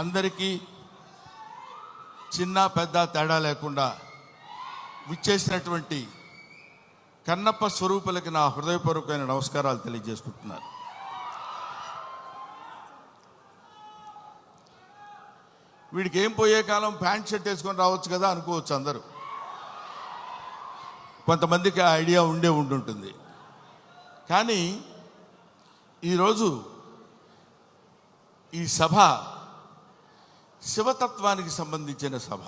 అందరికీ చిన్న పెద్ద తేడా లేకుండా విచ్చేసినటువంటి కన్నప్ప స్వరూపులకి నా హృదయపూర్వకమైన నమస్కారాలు తెలియజేసుకుంటున్నాను. వీడికి ఏం పోయే కాలం ప్యాంట్ షర్ట్ వేసుకొని రావచ్చు కదా అనుకోవచ్చు అందరూ. కొంతమందికి ఆ ఐడియా ఉండుంటుంది. కానీ ఈరోజు ఈ సభ శివతత్వానికి సంబంధించిన సభ,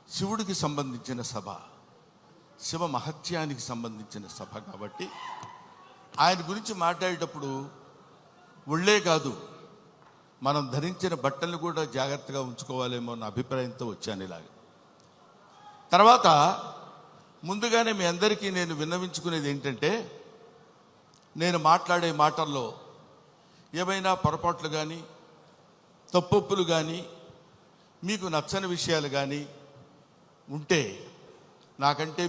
శివుడికి సంబంధించిన సభ, శివ మహత్యానికి సంబంధించిన సభ కాబట్టి ఆయన గురించి మాట్లాడేటప్పుడు ఒళ్ళే కాదు, మనం ధరించిన బట్టలను కూడా జాగ్రత్తగా ఉంచుకోవాలేమో అన్న అభిప్రాయంతో వచ్చాను ఇలాగ. తర్వాత ముందుగానే మీ అందరికీ నేను విన్నవించుకునేది ఏంటంటే, నేను మాట్లాడే మాటల్లో ఏమైనా పొరపాట్లు కానీ తప్పొప్పులు కానీ మీకు నచ్చని విషయాలు కానీ ఉంటే, నాకంటే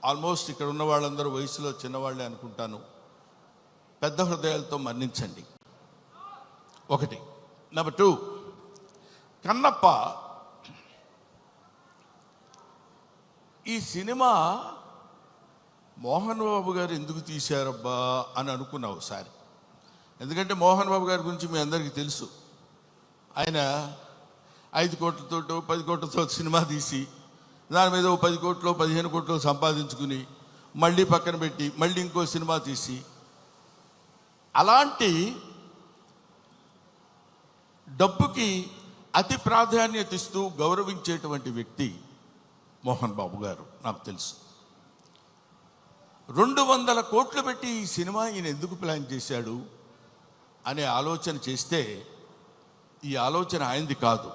ఆల్మోస్ట్ ఇక్కడ ఉన్న వాళ్ళందరూ వయసులో చిన్నవాళ్ళే అనుకుంటాను, పెద్ద హృదయాలతో మన్నించండి. ఒకటి. నెంబర్ 2, కన్నప్ప ఈ సినిమా మోహన్ బాబు గారు ఎందుకు తీశారబ్బా అని అనుకున్నా ఒకసారి. ఎందుకంటే మోహన్ బాబు గారి గురించి మీ అందరికీ తెలుసు. ఆయన 5 కోట్లతో 10 కోట్లతో సినిమా తీసి దాని మీద 10 కోట్లు 15 కోట్లు సంపాదించుకుని మళ్ళీ పక్కన పెట్టి మళ్ళీ ఇంకో సినిమా తీసి, అలాంటి డబ్బుకి అతి ప్రాధాన్యత ఇస్తూ గౌరవించేటువంటి వ్యక్తి మోహన్ బాబు గారు. నాకు తెలుసు 200 కోట్లు పెట్టి ఈ సినిమా ఈయన ఎందుకు ప్లాన్ చేశాడు అనే ఆలోచన చేస్తే, ఈ ఆలోచన ఆయనది కాదు,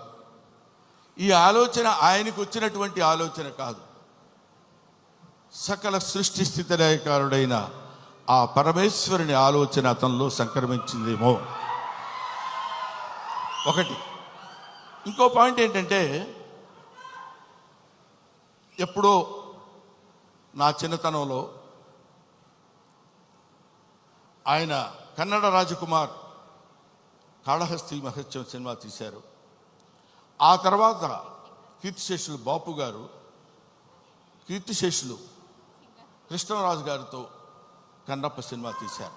ఈ ఆలోచన ఆయనకు వచ్చినటువంటి ఆలోచన కాదు, సకల సృష్టి స్థితి లయకారుడైన ఆ పరమేశ్వరుని ఆలోచన అతనిలో సంక్రమించిందేమో. ఒకటి. ఇంకో పాయింట్ ఏంటంటే, ఎప్పుడో నా చిన్నతనంలో ఆయన కన్నడ రాజకుమార్ కాళహస్తి మహత్యం సినిమా తీశారు. ఆ తర్వాత కీర్తిశేషులు బాపు గారు, కీర్తిశేషులు కృష్ణరాజు గారితో కన్నప్ప సినిమా తీశారు.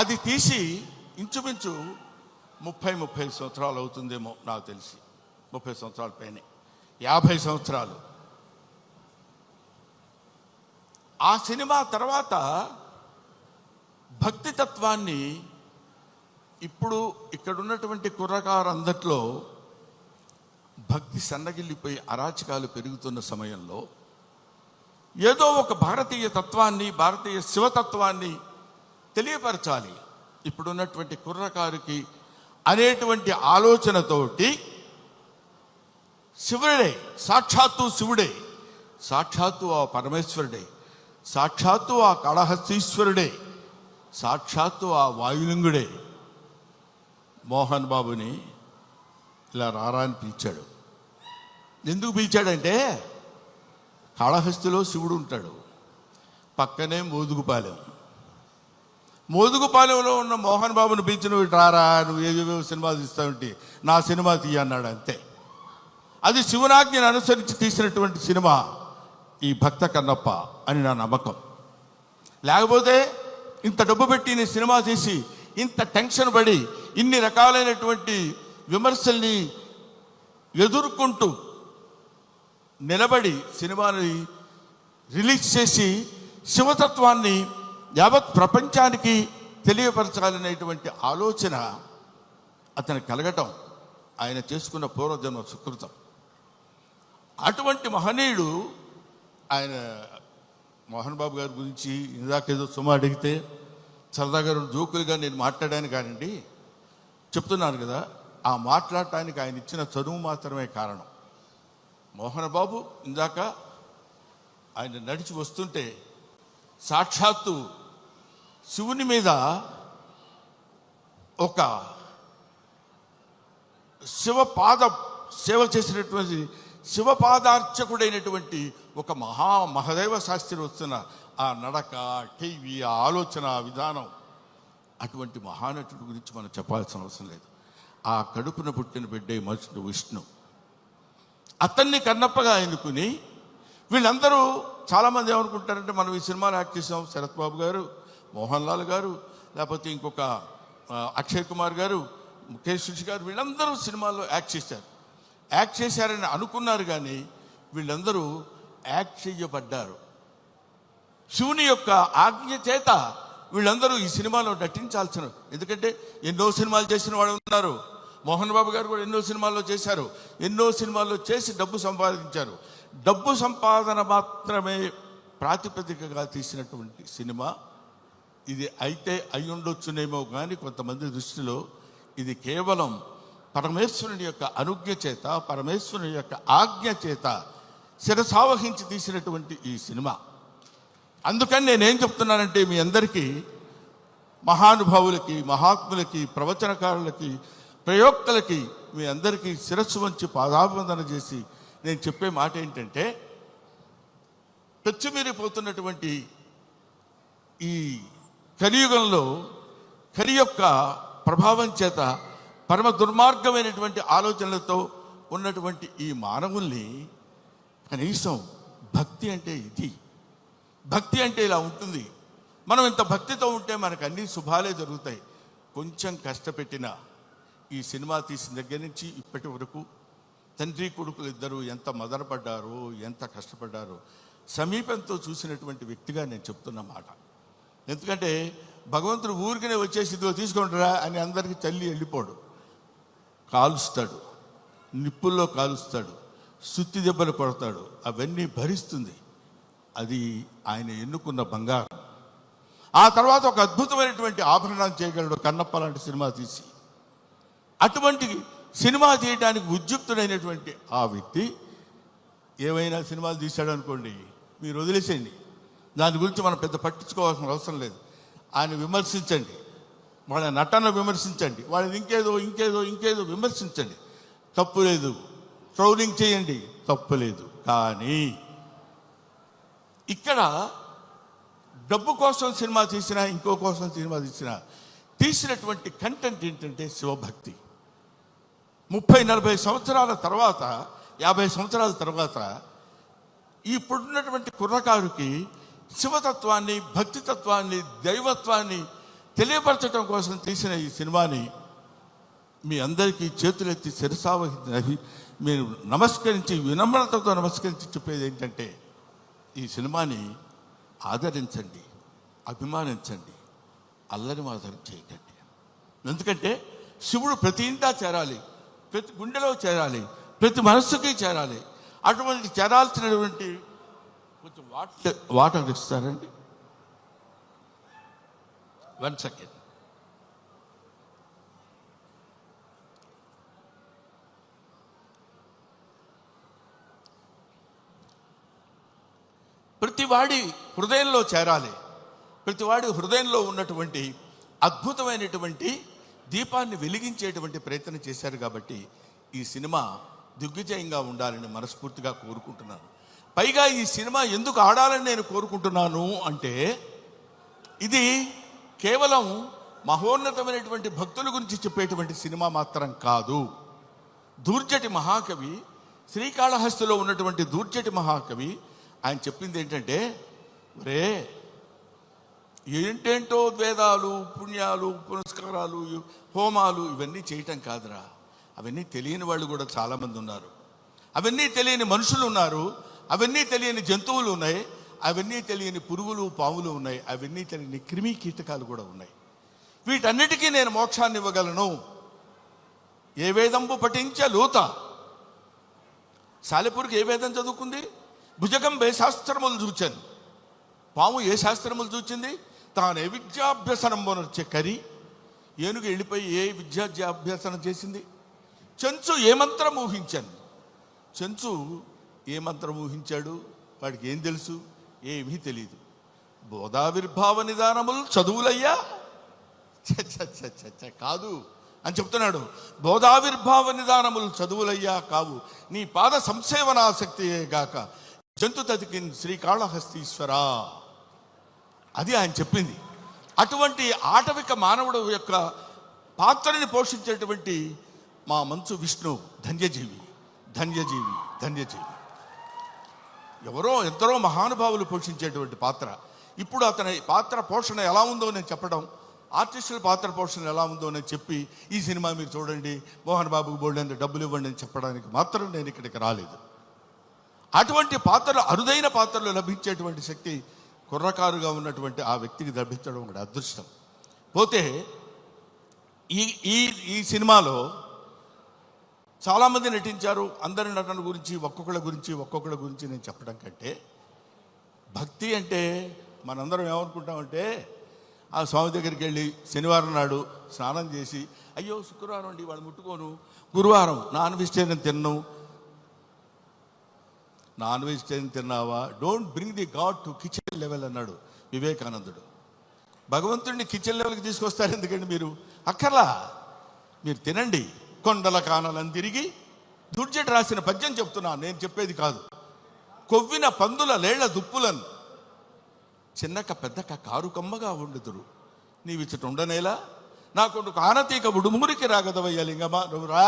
అది తీసి ఇంచుమించు 30 సంవత్సరాలు అవుతుందేమో నాకు తెలిసి, 30 సంవత్సరాల పైనే, 50 సంవత్సరాలు. ఆ సినిమా తర్వాత భక్తి తత్వాన్ని ఇప్పుడు ఇక్కడ ఉన్నటువంటి కుర్రకారందట్లో భక్తి సన్నగిల్లిపోయి అరాచకాలు పెరుగుతున్న సమయంలో ఏదో ఒక భారతీయ తత్వాన్ని, భారతీయ శివతత్వాన్ని తెలియపరచాలి ఇప్పుడున్నటువంటి కుర్రకారుకి అనేటువంటి ఆలోచనతోటి శివుడే, సాక్షాత్తు శివుడే, సాక్షాత్తు ఆ పరమేశ్వరుడే, సాక్షాత్తు ఆ కాళహస్తీశ్వరుడే, సాక్షాత్తు ఆ వాయులింగుడే మోహన్ బాబుని ఇలా రారా అని పిలిచాడు. ఎందుకు పిలిచాడంటే, కాళహస్తిలో శివుడు ఉంటాడు, పక్కనే మోదుగుపాలెంలో ఉన్న మోహన్ బాబుని పిలిచి నువ్వు రారా, నువ్వు ఏవేవో సినిమా తీస్తావంటే నా సినిమా తీయ అన్నాడు. అంతే. అది శివనాజ్ఞను అనుసరించి తీసినటువంటి సినిమా ఈ భక్త కన్నప్ప అని నా నమ్మకం. లేకపోతే ఇంత డబ్బు పెట్టి నేను సినిమా తీసి ఇంత టెన్షన్ పడి ఇన్ని రకాలైనటువంటి విమర్శల్ని ఎదుర్కొంటూ నిలబడి సినిమాని రిలీజ్ చేసి శివతత్వాన్ని యావత్ ప్రపంచానికి తెలియపరచాలనేటువంటి ఆలోచన అతను కలగటం ఆయన చేసుకున్న పూర్వజన్మ సుకృతం. అటువంటి మహనీయుడు ఆయన. మోహన్ బాబు గారి గురించి ఇందాకేదో సుమా అడిగితే సరదాగా జోకులుగా నేను మాట్లాడాను కానండి, చెప్తున్నాను కదా, ఆ మాట్లాడటానికి ఆయన ఇచ్చిన చదువు మాత్రమే కారణం. మోహన్ బాబు ఇందాక ఆయన నడిచి వస్తుంటే సాక్షాత్తు శివుని మీద ఒక సేవ చేసినటువంటి శివపాదార్చకుడైనటువంటి ఒక మహదేవ శాస్త్రి వస్తున్న ఆ నడక, టీవీ, ఆ ఆలోచన విధానం, అటువంటి మహానటుడి గురించి మనం చెప్పాల్సిన అవసరం లేదు. ఆ కడుపున పుట్టిన బిడ్డే మనుషుడు విష్ణు. అతన్ని కన్నప్పగా ఎన్నుకుని వీళ్ళందరూ చాలామంది ఏమనుకుంటారంటే, మనం ఈ సినిమాలో యాక్ట్ చేసాం, శరత్ బాబు గారు, మోహన్ లాల్ గారు, లేకపోతే ఇంకొక అక్షయ్ కుమార్ గారు, ముఖేష్ రుషి గారు, వీళ్ళందరూ సినిమాల్లో యాక్ట్ చేశారని అనుకున్నారు. కానీ వీళ్ళందరూ యాక్ట్ చేయబడ్డారు. శివుని యొక్క ఆజ్ఞ చేత వీళ్ళందరూ ఈ సినిమాలో నటించాల్సిన, ఎందుకంటే ఎన్నో సినిమాలు చేసిన వాళ్ళు ఉన్నారు. మోహన్ బాబు గారు కూడా ఎన్నో సినిమాల్లో చేశారు. ఎన్నో సినిమాల్లో చేసి డబ్బు సంపాదించారు. డబ్బు సంపాదన మాత్రమే ప్రాతిపదికగా తీసినటువంటి సినిమా ఇది. అయితే అయి ఉండొచ్చునేమో కానీ కొంతమంది దృష్టిలో ఇది కేవలం పరమేశ్వరుని యొక్క అనుజ్ఞ చేత, పరమేశ్వరుని యొక్క ఆజ్ఞ చేత శిరసావహించి తీసినటువంటి ఈ సినిమా. అందుకని నేనేం చెప్తున్నానంటే, మీ అందరికీ, మహానుభావులకి, మహాత్ములకి, ప్రవచనకారులకి, ప్రయోక్తలకి, మీ అందరికీ శిరస్సు వంచి పాదాభివందన చేసి నేను చెప్పే మాట ఏంటంటే, పెచ్చుమీరిపోతున్నటువంటి ఈ కలియుగంలో కలి యొక్క ప్రభావం చేత పరమ దుర్మార్గమైనటువంటి ఆలోచనలతో ఉన్నటువంటి ఈ మానవుల్ని కనీసం భక్తి అంటే ఇది, భక్తి అంటే ఇలా ఉంటుంది. మనం ఇంత భక్తితో ఉంటే మనకు అన్ని శుభాలే జరుగుతాయి. కొంచెం కష్టపెట్టిన ఈ సినిమా తీసిన దగ్గర నుంచి ఇప్పటి వరకు తండ్రి కొడుకులు ఇద్దరు ఎంత మదనపడ్డారో, ఎంత కష్టపడ్డారో సమీపంతో చూసినటువంటి వ్యక్తిగా నేను చెప్తున్న మాట. ఎందుకంటే భగవంతుడు ఊరికనే వచ్చేసి ఇదిగో తీసుకుంటారా అని అందరికీ తల్లి వెళ్ళిపోడు. కాలుస్తాడు, నిప్పుల్లో కాలుస్తాడు, సుత్తి దెబ్బలు కొడతాడు, అవన్నీ భరిస్తుంది. అది ఆయన ఎన్నుకున్న బంగారం. ఆ తర్వాత ఒక అద్భుతమైనటువంటి ఆభరణాలు చేయగలడు కన్నప్ప లాంటి సినిమా తీసి. అటువంటి సినిమా తీయడానికి ఉద్యుక్తుడైనటువంటి ఆ వ్యక్తి ఏమైనా సినిమాలు తీశాడు అనుకోండి, మీరు వదిలేసేయండి. దాని గురించి మనం పెద్ద పట్టించుకోవాల్సిన అవసరం లేదు. ఆయన విమర్శించండి, వాళ్ళ నటన విమర్శించండి, వాళ్ళని ఇంకేదో విమర్శించండి, తప్పు లేదు. ట్రోలింగ్ చేయండి, తప్పు లేదు. కానీ ఇక్కడ డబ్బు కోసం సినిమా తీసినా, ఇంకో కోసం సినిమా తీసినటువంటి కంటెంట్ ఏంటంటే శివభక్తి. 30-40 సంవత్సరాల తర్వాత, 50 సంవత్సరాల తర్వాత ఇప్పుడున్నటువంటి కుర్రకారుకి శివతత్వాన్ని, భక్తితత్వాన్ని, దైవత్వాన్ని తెలియపరచడం కోసం తీసిన ఈ సినిమాని మీ అందరికీ చేతులెత్తి శిరసావహించి మీరు నమస్కరించి, వినమ్రతతో నమస్కరించి చెప్పేది ఏంటంటే, ఈ సినిమాని ఆదరించండి, అభిమానించండి, అల్లరి మాత్రం చేయకండి. ఎందుకంటే శివుడు ప్రతి ఇంటా చేరాలి, ప్రతి గుండెలో చేరాలి, ప్రతి మనస్సుకి చేరాలి. అటువంటి చేరాల్సినటువంటి కొంచెం వాటర్ ఇస్తారండి. 1 సెకండ్. ప్రతివాడి హృదయంలో చేరాలి. ప్రతివాడి హృదయంలో ఉన్నటువంటి అద్భుతమైనటువంటి దీపాన్ని వెలిగించేటువంటి ప్రయత్నం చేశారు. కాబట్టి ఈ సినిమా దిగ్విజయంగా ఉండాలని మనస్ఫూర్తిగా కోరుకుంటున్నాను. పైగా ఈ సినిమా ఎందుకు ఆడాలని నేను కోరుకుంటున్నాను అంటే, ఇది కేవలం మహోన్నతమైనటువంటి భక్తుల గురించి చెప్పేటువంటి సినిమా మాత్రం కాదు. దూర్జటి మహాకవి, శ్రీకాళహస్తిలో ఉన్నటువంటి దూర్జటి మహాకవి ఆయన చెప్పింది ఏంటంటే, రే ఏంటేంటో వేదాలు, పుణ్యాలు, పునస్కారాలు, హోమాలు ఇవన్నీ చేయటం కాదురా. అవన్నీ తెలియని వాళ్ళు కూడా చాలామంది ఉన్నారు. అవన్నీ తెలియని మనుషులు ఉన్నారు. అవన్నీ తెలియని జంతువులు ఉన్నాయి. అవన్నీ తెలియని పురుగులు, పాములు ఉన్నాయి. అవన్నీ తెలియని క్రిమి కీటకాలు కూడా ఉన్నాయి. వీటన్నిటికీ నేను మోక్షాన్ని ఇవ్వగలను. ఏ వేదంబు పఠించ లూత. సాలెపురికి ఏ వేదం చదువుకుంది? భుజగం ఏ శాస్త్రములు చూచాను. పాము ఏ శాస్త్రములు చూచింది? తాను ఏ విద్యాభ్యసనం వచ్చే కరి. ఏనుగు వెళ్ళిపోయి ఏ విద్యాభ్యాసనం చేసింది? చెంచు ఏ మంత్రం ఊహించాను. చెంచు ఏ మంత్రం ఊహించాడు? వాడికి ఏం తెలుసు? ఏమీ తెలియదు. బోధావిర్భావ నిదానములు చదువులయ్యా కాదు అని చెప్తున్నాడు. బోధావిర్భావ నిదానములు చదువులయ్యా కావు, నీ పాద సంసేవనాసక్తియే గాక జంతు తతికిన్ శ్రీకాళహస్తీశ్వరా. అది ఆయన చెప్పింది. అటువంటి ఆటవిక మానవుడు యొక్క పాత్రని పోషించేటువంటి మా మంచు విష్ణు ధన్యజీవి ధన్యజీవి ధన్యజీవి. ఎందరో మహానుభావులు పోషించేటువంటి పాత్ర. ఇప్పుడు అతని పాత్ర పోషణ ఎలా ఉందో నేను చెప్పడం, ఆర్టిస్టుల పాత్ర పోషణ ఎలా ఉందో నేను చెప్పి ఈ సినిమా మీరు చూడండి, మోహన్ బాబుకు బోల్డెంత డబ్బులు ఇవ్వండి అని చెప్పడానికి మాత్రం నేను ఇక్కడికి రాలేదు. అటువంటి పాత్రలు, అరుదైన పాత్రలు లభించేటువంటి శక్తి కుర్రకారుగా ఉన్నటువంటి ఆ వ్యక్తికి లభించడం కూడా అదృష్టం. పోతే ఈ ఈ ఈ సినిమాలో చాలామంది నటించారు. అందరి నటన గురించి ఒక్కొక్కళ్ళ గురించి నేను చెప్పడం కంటే, భక్తి అంటే మనందరం ఏమనుకుంటామంటే, ఆ స్వామి దగ్గరికి వెళ్ళి శనివారం నాడు స్నానం చేసి, అయ్యో శుక్రవారం అండి వాళ్ళు ముట్టుకోను, గురువారం నాన్ వెజిటేరియన్ తిన్నావా, don't bring the God to kitchen level అన్నాడు వివేకానందుడు. భగవంతుడిని కిచెన్ లెవెల్కి తీసుకొస్తారు ఎందుకండి మీరు? అక్కర్లా, మీరు తినండి. కొండల కానలను తిరిగి దుర్జట రాసిన పద్యం చెప్తున్నా, నేను చెప్పేది కాదు. కొవ్విన పందుల లేళ్ల దుప్పులను చిన్నక పెద్దక కారు కమ్మగా ఉండుదురు, నీవిచ్చట ఉండనేలా నా కొడుకు ఆనతీక ఉడుమురికి రాగదవయ్య లింగమా, నువ్వు రా.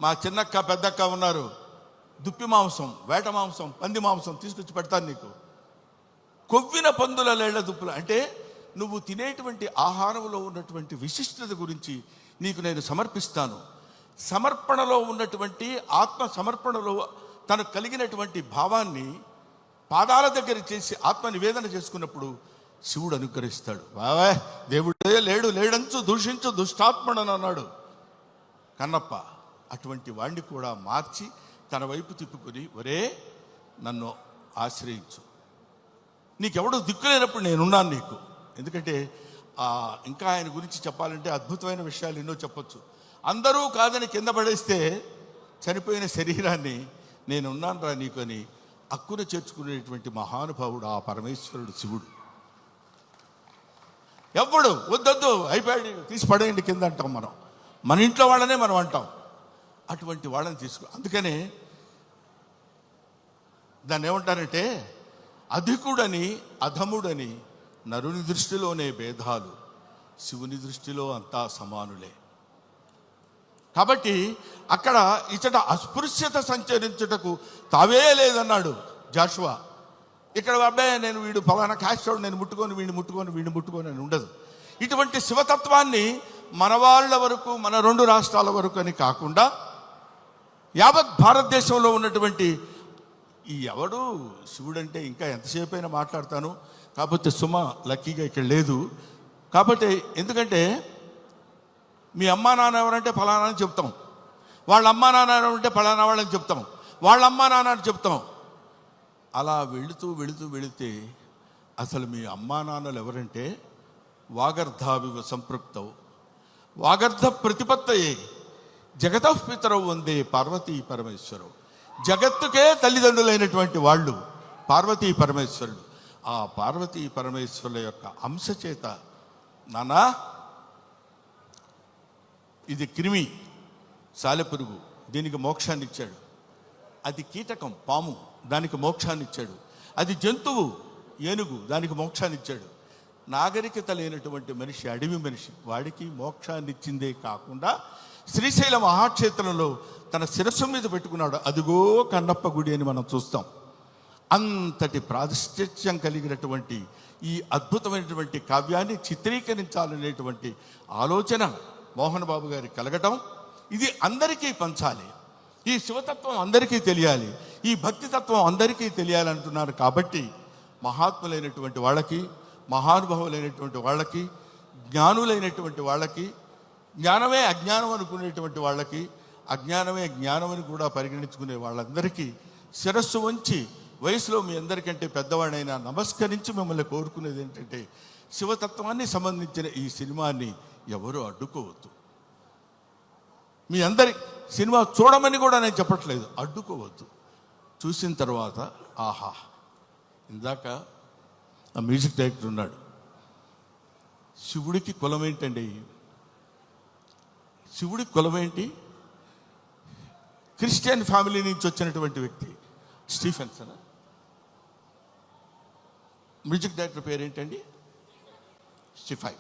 మా చిన్నక్క పెద్దక్క ఉన్నారు, దుప్పి మాంసం, వేట మాంసం, పంది మాంసం తీసుకొచ్చి పెడతాను నీకు. కొవ్విన పందుల లేళ్ల దుప్పులు అంటే నువ్వు తినేటువంటి ఆహారంలో ఉన్నటువంటి విశిష్టత గురించి నీకు నేను సమర్పిస్తాను. సమర్పణలో ఉన్నటువంటి ఆత్మ సమర్పణలో తనకు కలిగినటువంటి భావాన్ని పాదాల దగ్గర చేసి ఆత్మ నివేదన చేసుకున్నప్పుడు శివుడు అనుగ్రహిస్తాడు. బావా దేవుడే లేడంచు దూషించు దుష్టాత్మడని అన్నాడు కన్నప్ప. అటువంటి వాణ్ణి కూడా మార్చి తన వైపు తిప్పుకొని, ఒరే నన్ను ఆశ్రయించు, నీకెవడో దిక్కులేనప్పుడు నేనున్నాను నీకు. ఎందుకంటే ఇంకా ఆయన గురించి చెప్పాలంటే అద్భుతమైన విషయాలు ఎన్నో చెప్పొచ్చు. అందరూ కాదని కింద పడేస్తే చనిపోయిన శరీరాన్ని నేనున్నాను రా నీకు అని అక్కున చేర్చుకునేటువంటి మహానుభావుడు ఆ పరమేశ్వరుడు శివుడు. ఎవ్వడు వద్దొద్దు అయిపోయాడు తీసి పడేయండి కింద అంటాం మనం, మన ఇంట్లో వాళ్ళనే మనం అంటాం. అటువంటి వాళ్ళని అందుకనే దాన్ని ఏమంటారంటే, అధికుడని అధముడని నరుని దృష్టిలోనే భేదాలు, శివుని దృష్టిలో అంతా సమానులే. కాబట్టి అక్కడ ఇచ్చట అస్పృశ్యత సంచరించుటకు తావే లేదన్నాడు జాషువా. ఇక్కడ అబ్బాయి నేను వీడు ఫలానా క్యాస్టోడు, నేను వీడిని ముట్టుకొని అని ఉండదు. ఇటువంటి శివతత్వాన్ని మన వాళ్ళ వరకు, మన 2 రాష్ట్రాల వరకు అని కాకుండా యావత్ భారతదేశంలో ఉన్నటువంటి ఎవడు శివుడంటే ఇంకా ఎంతసేపు అయినా మాట్లాడతాను. కాకపోతే సుమ లక్కీగా ఇక్కడ లేదు. కాబట్టి ఎందుకంటే మీ అమ్మా నాన్న ఎవరంటే ఫలానా అని చెప్తాం, వాళ్ళ అమ్మా నాన్న ఎవరంటే ఫలానా వాళ్ళని చెప్తాం, వాళ్ళ అమ్మా నాన్న అని చెప్తాం. అలా వెళితే అసలు మీ అమ్మా నాన్నలు ఎవరంటే వాగర్ధావివ సంపృక్తవు వాగర్ధ ప్రతిపత్తయే జగతః పితరౌ వందే పార్వతీ పరమేశ్వరవు. జగత్తుకే తల్లిదండ్రులైనటువంటి వాళ్ళు పార్వతీ పరమేశ్వరుడు. ఆ పార్వతీ పరమేశ్వరుల యొక్క అంశ చేత, నానా ఇది క్రిమి సాలెపురుగు, దీనికి మోక్షాన్ని ఇచ్చాడు. అది కీటకం పాము, దానికి మోక్షాన్ని ఇచ్చాడు. అది జంతువు ఏనుగు, దానికి మోక్షాన్ని ఇచ్చాడు. నాగరికత లేనటువంటి మనిషి, అడవి మనిషి, వాడికి మోక్షాన్ని ఇచ్చిందే కాకుండా శ్రీశైల మహాక్షేత్రంలో తన శిరస్సు మీద పెట్టుకున్నాడు. అదిగో కన్నప్ప గుడి అని మనం చూస్తాం. అంతటి ప్రాతిష్ఠ్యం కలిగినటువంటి ఈ అద్భుతమైనటువంటి కావ్యాన్ని చిత్రీకరించాలనేటువంటి ఆలోచన మోహన్ బాబు గారికి కలగటం, ఇది అందరికీ పంచాలి, ఈ శివతత్వం అందరికీ తెలియాలి, ఈ భక్తితత్వం అందరికీ తెలియాలంటున్నారు. కాబట్టి మహాత్ములైనటువంటి వాళ్ళకి, మహానుభావులైనటువంటి వాళ్ళకి, జ్ఞానులైనటువంటి వాళ్ళకి, జ్ఞానమే అజ్ఞానం అనుకునేటువంటి వాళ్ళకి, అజ్ఞానమే జ్ఞానం అని కూడా పరిగణించుకునే వాళ్ళందరికీ శిరస్సు వంచి వయసులో మీ అందరికంటే పెద్దవాడైనా నమస్కరించి మిమ్మల్ని కోరుకునేది ఏంటంటే, శివతత్వాన్ని సంబంధించిన ఈ సినిమాని ఎవరు అడ్డుకోవద్దు. మీ అందరి సినిమా చూడమని కూడా నేను చెప్పట్లేదు, అడ్డుకోవద్దు. చూసిన తర్వాత ఆహా, ఇందాక ఆ మ్యూజిక్ డైరెక్టర్ ఉన్నాడు, శివుడికి కులం ఏంటండి? శివుడికి కులం ఏంటి? క్రిస్టియన్ ఫ్యామిలీ నుంచి వచ్చినటువంటి వ్యక్తి స్టీఫెన్సన్. మ్యూజిక్ డైరెక్టర్ పేరు ఏంటండి? స్టీఫై.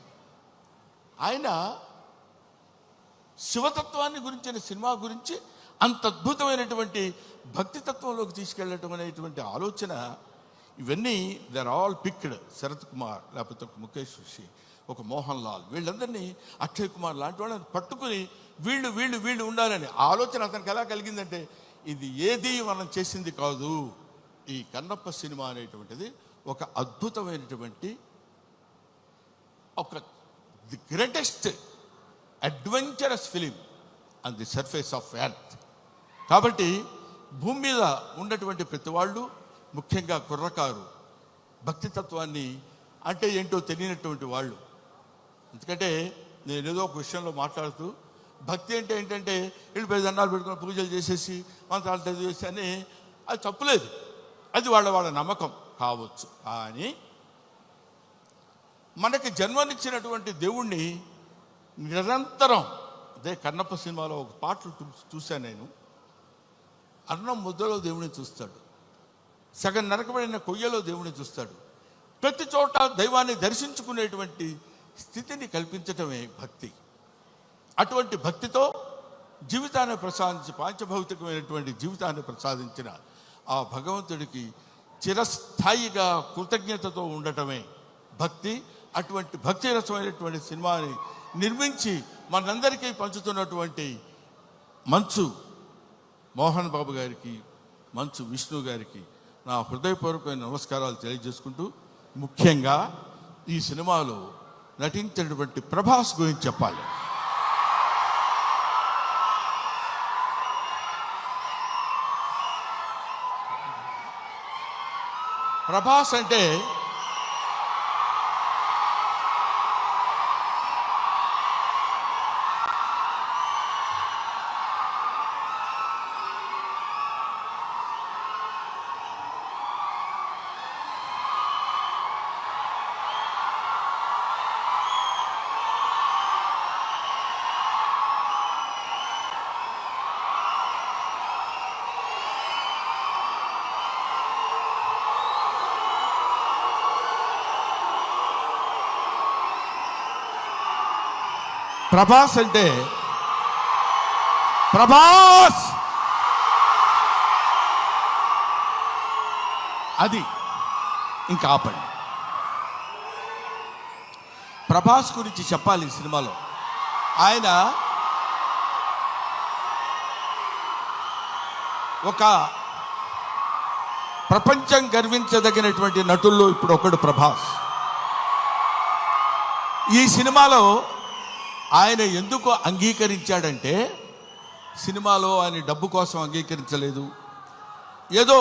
ఆయన శివతత్వాన్ని గురించిన సినిమా గురించి అంత అద్భుతమైనటువంటి భక్తితత్వంలోకి తీసుకెళ్ళటం అనేటువంటి ఆలోచన, ఇవన్నీ they're all picked. Sharath Kumar, లేకపోతే ఒక ముఖేష్ ఋషి, ఒక మోహన్ లాల్, వీళ్ళందరినీ అక్షయ్ కుమార్ లాంటి వాళ్ళని పట్టుకుని వీళ్ళు వీళ్ళు వీళ్ళు ఉండాలని ఆలోచన అతనికి ఎలా కలిగిందంటే, ఇది ఏది మనం చేసింది కాదు, ఈ కన్నప్ప సినిమా అనేటువంటిది ఒక అద్భుతమైనటువంటి, ఒక the greatest adventurous film on the surface of earth. కాబట్టి భూమి మీద ఉన్నటువంటి ప్రతి వాళ్ళు, ముఖ్యంగా కుర్రకారు, భక్తితత్వాన్ని అంటే ఏంటో తెలియనటువంటి వాళ్ళు. ఎందుకంటే నేను ఏదో ఒక విషయంలో మాట్లాడుతూ, భక్తి అంటే ఏంటంటే వెళ్ళిపోయి దండాలు పెట్టుకుని పూజలు చేసేసి మంత్రాలు చదివేసి అని, అది తప్పులేదు, అది వాళ్ళ నమ్మకం కావచ్చు. కానీ మనకి జన్మనిచ్చినటువంటి దేవుణ్ణి నిరంతరం, అదే కన్నప్ప సినిమాలో ఒక పాటలు చూశాను నేను, అన్నం ముద్దలో దేవుని చూస్తాడు, సగం నరకబడిన కొయ్యలో దేవుని చూస్తాడు, ప్రతి చోట దైవాన్ని దర్శించుకునేటువంటి స్థితిని కల్పించటమే భక్తి. అటువంటి భక్తితో జీవితాన్ని ప్రసాదించి, పాంచభౌతికమైనటువంటి జీవితాన్ని ప్రసాదించిన ఆ భగవంతుడికి చిరస్థాయిగా కృతజ్ఞతతో ఉండటమే భక్తి. అటువంటి భక్తి రసమైనటువంటి సినిమాని నిర్మించి మనందరికీ పంచుతున్నటువంటి మంచు మోహన్ బాబు గారికి, మంచు విష్ణు గారికి నా హృదయపూర్వకమైన నమస్కారాలు తెలియజేసుకుంటూ, ముఖ్యంగా ఈ సినిమాలో నటించినటువంటి ప్రభాస్ గురించి చెప్పాలి. ప్రభాస్ అంటే ప్రభాస్ అంటే ప్రభాస్ అది ఇంకా ఆపండి. ప్రభాస్ గురించి చెప్పాలి. ఈ సినిమాలో ఆయన ఒక ప్రపంచం గర్వించదగినటువంటి నటుల్లో ఇప్పుడు ఒకడు ప్రభాస్. ఈ సినిమాలో ఆయన ఎందుకు అంగీకరించాడంటే, సినిమాలో ఆయన డబ్బు కోసం అంగీకరించలేదు, ఏదో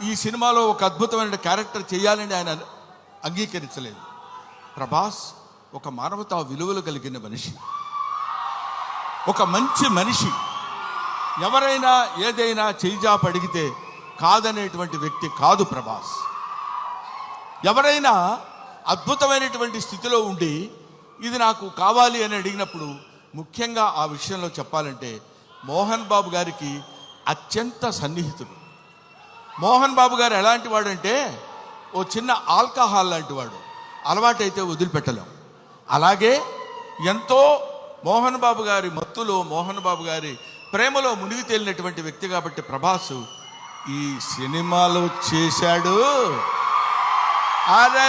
ఈ సినిమాలో ఒక అద్భుతమైన క్యారెక్టర్ చేయాలని ఆయన అంగీకరించలేదు. ప్రభాస్ ఒక మానవతా విలువలు కలిగిన మనిషి, ఒక మంచి మనిషి. ఎవరైనా ఏదైనా చేయిజాప అడిగితే కాదనేటువంటి వ్యక్తి కాదు ప్రభాస్. ఎవరైనా అద్భుతమైనటువంటి స్థితిలో ఉండి ఇది నాకు కావాలి అని అడిగినప్పుడు, ముఖ్యంగా ఆ విషయంలో చెప్పాలంటే మోహన్ బాబు గారికి అత్యంత సన్నిహితుడు. మోహన్ బాబు గారు ఎలాంటి వాడంటే, ఓ చిన్న ఆల్కహాల్ లాంటి వాడు, అలవాటైతే వదిలిపెట్టలేం. అలాగే ఎంతో మోహన్ బాబు గారి మత్తులో, మోహన్ బాబు గారి ప్రేమలో మునిగి తేలినటువంటి వ్యక్తి. కాబట్టి ప్రభాస్ ఈ సినిమాలో చేశాడు. అరే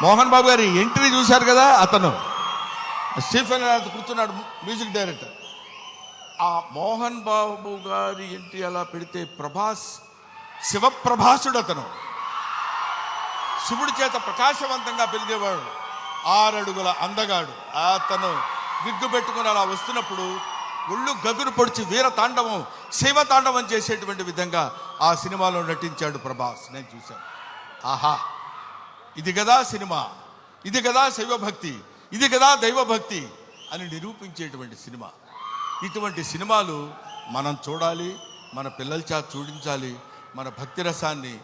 మోహన్ బాబు గారి ఎంట్రీ చూశారు కదా, అతను స్టీఫెన్ కూర్చున్నాడు, మ్యూజిక్ డైరెక్టర్. ఆ మోహన్ బాబు గారి ఎంట్రీ అలా పెడితే ప్రభాస్ శివప్రభాసుడు. అతను శివుడి చేత ప్రకాశవంతంగా పెరిగేవాడు, 6 అడుగుల అందగాడు. అతను విగ్గు పెట్టుకుని అలా వస్తున్నప్పుడు ఒళ్ళు గగురు పొడిచి వీర తాండవం, శివ తాండవం చేసేటువంటి విధంగా ఆ సినిమాలో నటించాడు ప్రభాస్. నేను చూశాను. ఆహా, ఇది కదా సినిమా, ఇది కదా శైవభక్తి, ఇది కదా దైవభక్తి అని నిరూపించేటువంటి సినిమా. ఇటువంటి సినిమాలు మనం చూడాలి, మన పిల్లల చేత చూడించాలి. మన భక్తి రసాన్ని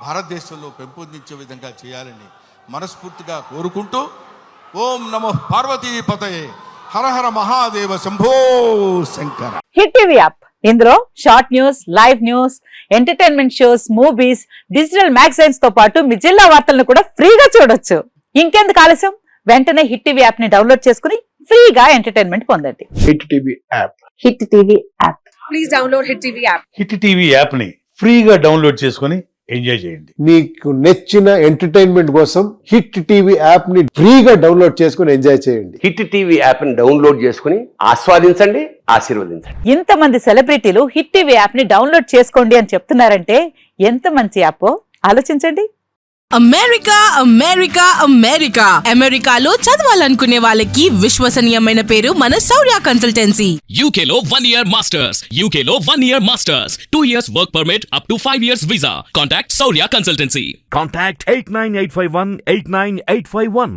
భారతదేశంలో పెంపొందించే విధంగా చేయాలని మనస్ఫూర్తిగా కోరుకుంటూ, ఓం నమో పార్వతీపతయే, Hara Hara Mahadeva, Shambho Shankara. Hit TV app, ఇందులో short news, live news, entertainment shows, movies, digital magazines తో పాటు మీ జిల్లా వార్తలను కూడా ఫ్రీగా చూడొచ్చు. ఇంకెందుకు ఆలస్యం, వెంటనే హిట్ టీవీ యాప్ ని డౌన్లోడ్ చేసుకుని ఫ్రీగా ఎంటర్టైన్మెంట్ పొందండి. Hit TV app. Hit TV app. Please download Hit TV app. Hit TV యాప్ని ఫ్రీగా డౌన్లోడ్ చేసుకొని ఎంజాయ్ చేయండి. మీకు నచ్చిన ఎంటర్టైన్మెంట్ కోసం హిట్ టీవీ యాప్ ని ఫ్రీగా డౌన్లోడ్ చేసుకుని ఎంజాయ్ చేయండి. హిట్ టీవీ యాప్ని డౌన్లోడ్ చేసుకుని ఆస్వాదించండి, ఆశీర్వదించండి. ఇంతమంది సెలబ్రిటీలు హిట్ టీవీ యాప్ ని డౌన్లోడ్ చేసుకోండి అని చెప్తున్నారంటే ఎంత మంచి యాప్ ఆలోచించండి. అమెరికా అమెరికా అమెరికా అమెరికాలో చదవాలనుకునే వాళ్ళకి విశ్వసనీయమైన పేరు మన శౌర్య కన్సల్టెన్సీ. UK లో 1 year masters. UK లో 1 year masters. 2 years work permit up to 5 years visa. Contact Saurya Consultancy. Contact 89851 89851.